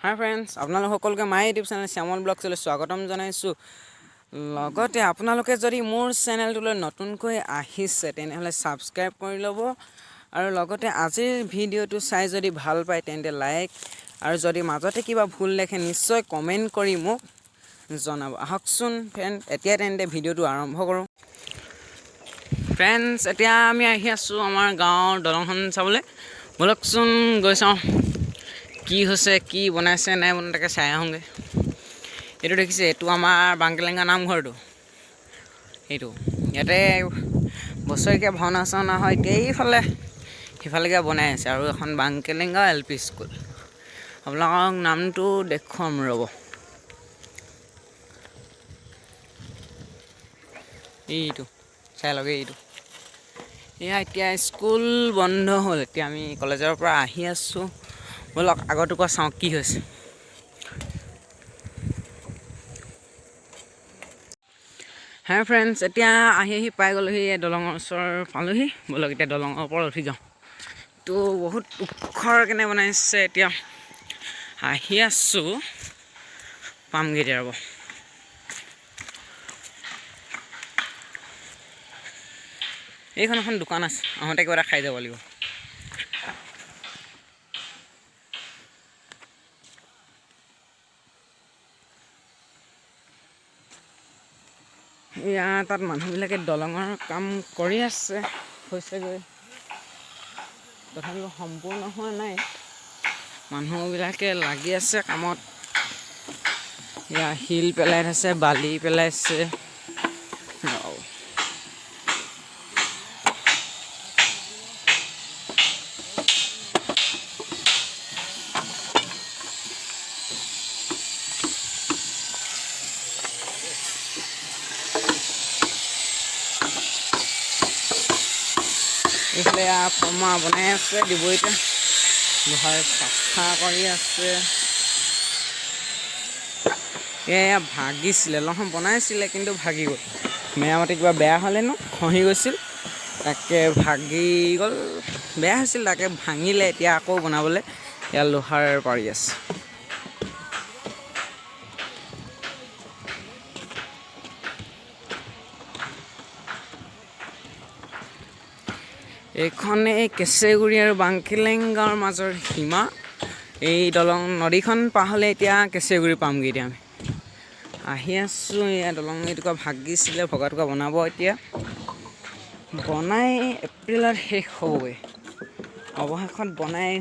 হাই friends, আপোনালোক সকলোকে my YouTube channel শ্যামল ব্লগছলৈ স্বাগতম জনাইছোঁ। লগতে আপোনালোকে যদি মোৰ চেনেলটোলৈ নতুনকৈ আহিছে তেনেহ'লে ছাবস্ক্ৰাইব কৰি ল'ব আৰু লগতে আজিৰ ভিডিঅ'টো চাই যদি ভাল পায় তেন্তে লাইক আৰু যদি মাজতে কিবা ভুল দেখে নিশ্চয় কমেণ্ট কৰি মোক জনাব। আহকচোন ফ্ৰেণ্ড, এতিয়া তেন্তে ভিডিঅ'টো আৰম্ভ কৰোঁ। ফ্ৰেণ্ডছ, এতিয়া আমি আহি আছোঁ আমাৰ গাঁৱৰ দলংখন চাবলৈ। ব'লকচোন গৈ চাওঁ কি হৈছে, কি বনাইছে নাই বনাই তাকে চাই আহোঁগৈ। এইটো দেখিছে, এইটো আমাৰ বাংকেলেংগা নামঘৰটো। এইটো ইয়াতে বছৰেকীয়া ভাওনা চাওনা হয়। এতিয়া সিফালেকে বনাই আছে আৰু এখন বাংকেলেংগা LP স্কুল। আপোনালোকক নামটো দেখুৱাম ৰ'ব। এইটো চাই লগে, এইটো এয়া এতিয়া স্কুল বন্ধ হ'ল। এতিয়া আমি কলেজৰ পৰা আহি আছোঁ। ব'লক আগৰটোকো চাওঁ কি হৈছে। হে ফ্ৰেণ্ডছ, এতিয়া আহি পাই গ'লোহি দলঙৰ ওচৰ পালোহি। ব'লক এতিয়া দলঙৰ ওপৰত উঠি যাওঁ। তো বহুত ওখৰ কেনে বনাইছে। এতিয়া আহি আছোঁ, পামগৈ এতিয়া ৰ'ব। এইখন এখন দোকান আছে, আহোঁতে কিবা এটা খাই যাব লাগিব। এয়া তাত মানুহবিলাকে দলঙৰ কাম কৰি আছে, হৈছেগৈ। তথাপিও সম্পূৰ্ণ হোৱা নাই, মানুহবিলাকে লাগি আছে কামত। এয়া শিল পেলাই থৈছে, বালি পেলাইছে। এইফালে ফৰ্মা বনাই আছে, ডিবৰিতে লোহাৰ চাফা কৰি আছে। এয়া ভাগিছিলে, লখন বনাইছিলে কিন্তু ভাগি গ'ল। মেৰামতি কিবা বেয়া হ'লেনো, খহি গৈছিল, তাকে ভাগি গ'ল। বেয়া হৈছিল, তাকে ভাঙিলে। এতিয়া আকৌ বনাবলৈ এয়া লোহাৰ পাৰি আছে। এইখনেই কেঁচেগুৰি আৰু বাংকেলেংগাৰ মাজৰ সীমা। এই নদীখন পাৰ হ'লে এতিয়া কেঁচেগুৰি পামগৈ। এতিয়া আমি আহি আছোঁ। এয়া দলং এইটুকুৰা ভাগিছিলে, ভগাটোকা বনাব এতিয়া। বনাই এপ্ৰিলত শেষ হ'বগৈ, অৱশেষত বনাই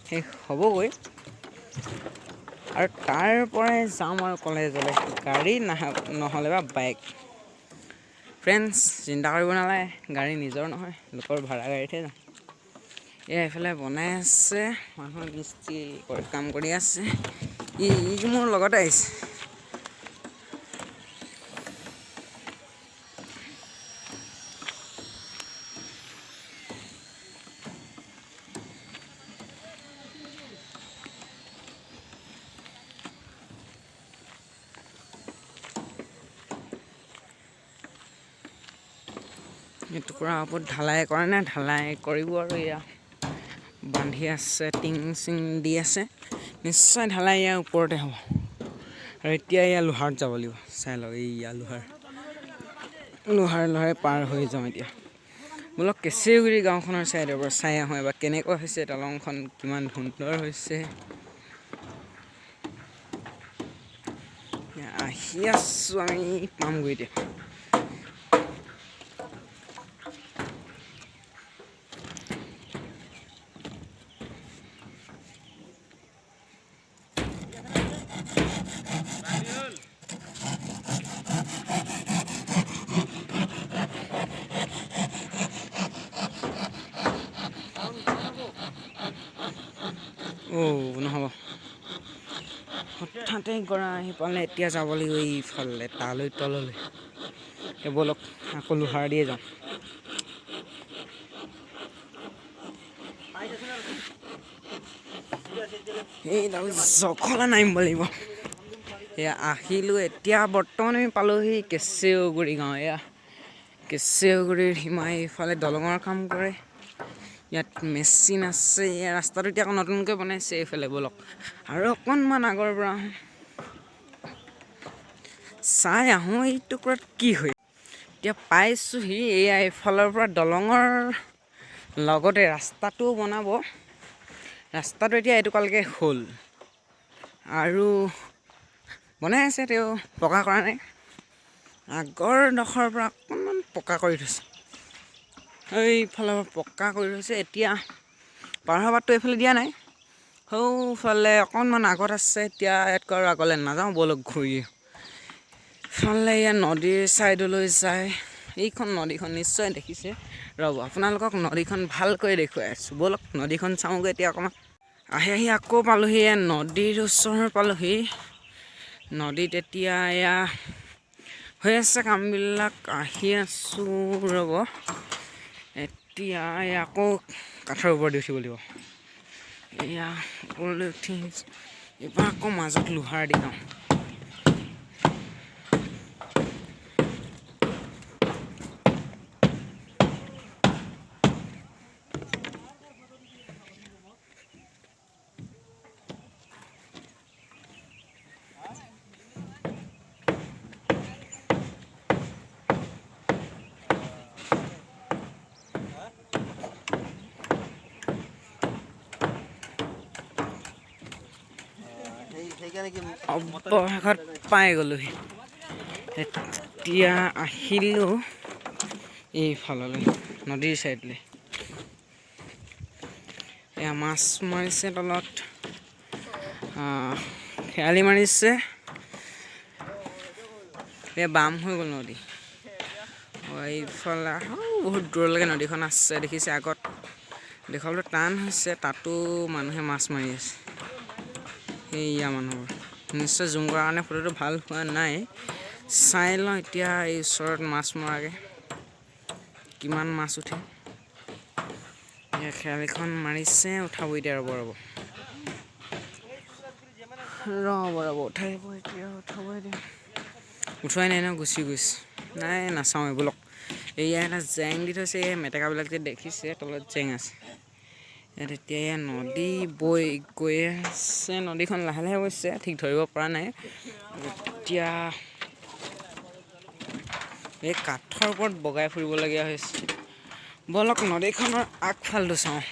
শেষ হ'বগৈ। আৰু তাৰ পৰাই যাম আৰু কলেজলৈ, গাড়ী নহ'লে বা বাইক। ফ্ৰেণ্ডছ, চিন্তা কৰিব নালাগে, গাড়ী নিজৰ নহয়, লোকৰ ভাড়া গাড়ীতহে যাম। এয়া এইফালে বনাই আছে, মানুহে মিস্ত্ৰী কাম কৰি আছে। ই মোৰ লগতে আহিছে। টুকুৰা ওপৰত ঢালাই কৰা নাই, ঢালাই কৰিব আৰু। এয়া বান্ধি আছে, টিং চিং দি আছে, নিশ্চয় ঢালাই ইয়াৰ ওপৰতে হ'ব। আৰু এতিয়া এয়া লোহাৰত যাব লাগিব, চাই লওক। এইয়া লোহাৰে পাৰ হৈ যাওঁ এতিয়া। বোলক কেঁচেগুৰি গাঁওখনৰ চাইডৰ পৰা চাই আহোঁ এবাৰ কেনেকুৱা হৈছে, দলংখন কিমান সুন্দৰ হৈছে। আহি আছোঁ, আমি পামগৈ এতিয়া। নহ'ব, হঠাতে গৰা আহি পালে। এতিয়া যাব লাগিব এইফালে, তালৈ তললৈ। ব'লক আকৌ লোহাৰ দিয়ে যাওঁ। এইডাল জখলা নামিব লাগিব। এয়া আহিলোঁ, এতিয়া বৰ্তমান আমি পালোহি কেঁচেগুৰি গাঁও। এয়া কেঁচেগুৰিৰ সীমা, এইফালে দলঙৰ কাম কৰে। ইয়াত মেচিন আছে। ইয়াৰ ৰাস্তাটো এতিয়া আকৌ নতুনকৈ বনাইছে এইফালে ব'লক আৰু অকণমান আগৰ পৰা চাই আহোঁ এই টুকুৰাত কি হয়। এতিয়া পাইছোঁহি এয়া এইফালৰ পৰা দলঙৰ লগতে ৰাস্তাটোও বনাব। ৰাস্তাটো এতিয়া এইটোকালৈকে হ'ল আৰু বনাই আছে, তেওঁ পকা কৰা নাই। আগৰ ডখৰৰ পৰা অকণমান পকা কৰি থৈছে, এইফালৰ পৰা পকা কৰি থৈছে। এতিয়া পাৰ হোৱা বাটটো এইফালে দিয়া নাই, সৌফালে অকণমান আগত আছে। এতিয়া ইয়াতকৈ আৰু আগলৈ নাযাওঁ, ব'লক ঘূৰি ইফালে এয়া নদীৰ ছাইডলৈ যায়। এইখন নদীখন নিশ্চয় দেখিছে, ৰ'ব আপোনালোকক নদীখন ভালকৈ দেখুৱাই আছোঁ। ব'লক নদীখন চাওঁগৈ এতিয়া অকণমান। আহি আকৌ পালোঁহি, এয়া নদীৰ ওচৰ পালোঁহি। নদীত এতিয়া এয়া হৈ আছে কামবিলাক। আহি আছোঁ ৰ'ব, এতিয়া আকৌ কাঠৰ ওপৰত দি উঠিব লাগিব। এয়া ওপৰলৈ উঠি এইবাৰ আকৌ মাজত লোহাৰ দি যাওঁ। অৱশেষত পাই গ'লোহি। এতিয়া আহিলোঁ এইফাললৈ নদীৰ ছাইডলৈ। এয়া মাছ মাৰিছে তলত, খেৱালি মাৰিছে। এয়া বাম হৈ গ'ল নদী। এইফালে বহুত দূৰলৈকে নদীখন আছে, দেখিছে। আগত দেখাবলৈ টান হৈছে, তাতো মানুহে মাছ মাৰি আছে। সেয়া মানুহবোৰ নিশ্চয় জুম কৰাৰ কাৰণে ফটোটো ভাল হোৱা নাই। চাই লওঁ এতিয়া এই ওচৰত মাছ মৰাকৈ কিমান মাছ উঠে। এয়া খেৱালিখন মাৰিছে, উঠাব এতিয়া। ৰ'ব উঠাব এতিয়া, উঠাবই দিম। উঠোৱাই নাই ন, গুচি গৈছে। নাই নাচাওঁ এইবোৰক। এয়া এটা জেং দি থৈছে, এই মেটেকাবিলাক যে দেখিছে তলত জেং আছে। ইয়াত এতিয়া এয়া নদী বৈ গৈ আছে, নদীখন লাহে লাহে গৈছে, ঠিক ধৰিব পৰা নাই। এতিয়া এই কাঠৰ ওপৰত বগাই ফুৰিবলগীয়া হৈছে। ব'লক নদীখনৰ আগফালটো চাওঁ।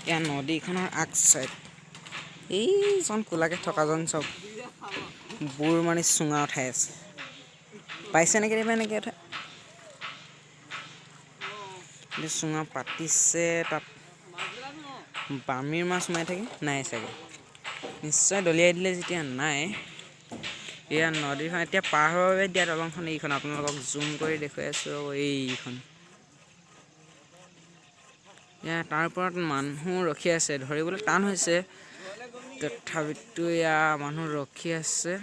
এয়া নদীখনৰ আগ চাইড, এইজন কোলাকে থকাজন চব বুৰ মাৰি চুঙা উঠাই আছে। পাইছে নেকি কেতিয়াবা এনেকৈ উঠাই চুঙা পাতিছে। তাত বামীৰ মাছ সোমাই থাকে, নাই চাগে, নিশ্চয় দলিয়াই দিলে যেতিয়া নাই। এয়া নদীখন এতিয়া পাৰ হোৱাৰ বাবে দিয়া দলংখন এইখন, আপোনালোকক জুম কৰি দেখুৱাই আছোঁ। এইখন এয়া তাৰ ওপৰত মানুহ ৰখি আছে, ধৰিবলৈ টান হৈছে, তথাপিতো এয়া মানুহ ৰখি আছে।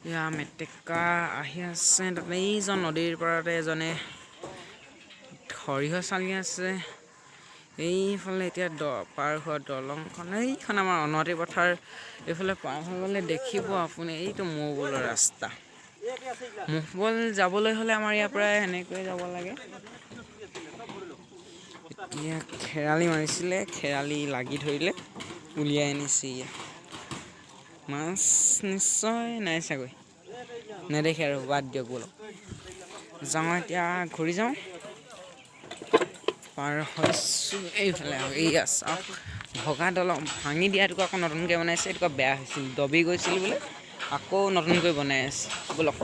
এয়া মেটেকা আহি আছে। তাতে এইজন নদীৰ পাৰতে এজনে সৰিয়হ চালি আছে। এইফালে এতিয়া পাৰ হোৱা দলংখন, এইখন আমাৰ অনতি পথাৰ। এইফালে পাৰ হৈ গ'লে দেখিব আপুনি, এইটো মৌবলৰ ৰাস্তা। মৌবল যাবলৈ হ'লে আমাৰ ইয়াৰ পৰা সেনেকৈ যাব লাগে। এতিয়া খেৱালি মাৰিছিলে, খেৱালি লাগি ধৰিলে, উলিয়াই আনিছে। মাছ নিশ্চয় নাই চাগৈ, নেদেখে আৰু বাদ দিয়ক। ব'লক যাওঁ এতিয়া, ঘূৰি যাওঁ। পাৰ হৈছোঁ এইফালে, এইয়া চাওক ভগা দলং ভাঙি দিয়াটোকো আকৌ নতুনকৈ বনাইছে। এইটোকো বেয়া হৈছিল, দবি গৈছিল বোলে, আকৌ নতুনকৈ বনাই আছে। ব'লক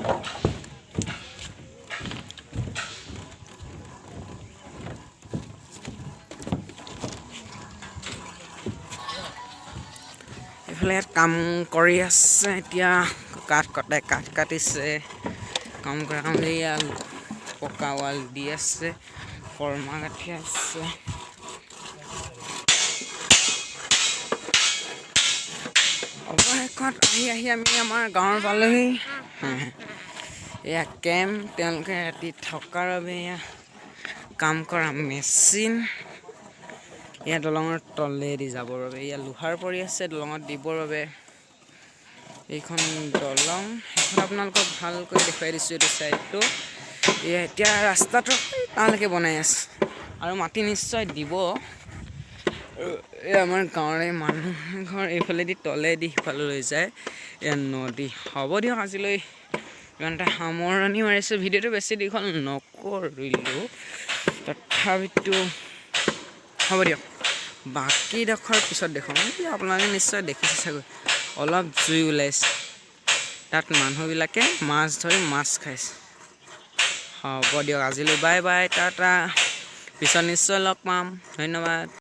এইফালে ইয়াত কাম কৰি আছে। এতিয়া কাঠ কাটিছে, কাম কৰা কাম। পকা ৱাল দি আছে, ফৰ্মা গাঠি আছে। অৱশেষত আহি আমি আমাৰ গাঁৱৰ পালোহি। এয়া কেম্প, তেওঁলোকে ৰাতি থকাৰ বাবে এয়া কাম কৰা মেচিন। এয়া দলঙৰ তলেদি যাবৰ বাবে এয়া লোহাৰ পৰি আছে, দলঙত দিবৰ বাবে এইখন দলং সেইখন আপোনালোকক ভালকৈ দেখুৱাই দিছোঁ এইটো ছাইডটো এতিয়া ৰাস্তাটো তালৈকে বনাই আছে আৰু মাটি নিশ্চয় দিব এই আমাৰ গাঁৱৰে মানুহ ঘৰ এইফালেদি তলেদি সিফাললৈ যায় এয়া নদী হ'ব দিয়ক আজিলৈ ইমান এটা সামৰণি মাৰিছোঁ ভিডিঅ'টো বেছি দীঘল নকৰিলোঁ তথাপিতো হ'ব দিয়ক বাকীডোখৰ পিছত দেখুৱাম আপোনালোকে নিশ্চয় দেখিছে চাগৈ অলপ জুই ওলাইছে তাত মানুহবিলাকে মাছ ধৰি মাছ খাইছে হ'ব দিয়ক আজিলৈ বাই বাই টাটা পিছত নিশ্চয় লগ পাম ধন্যবাদ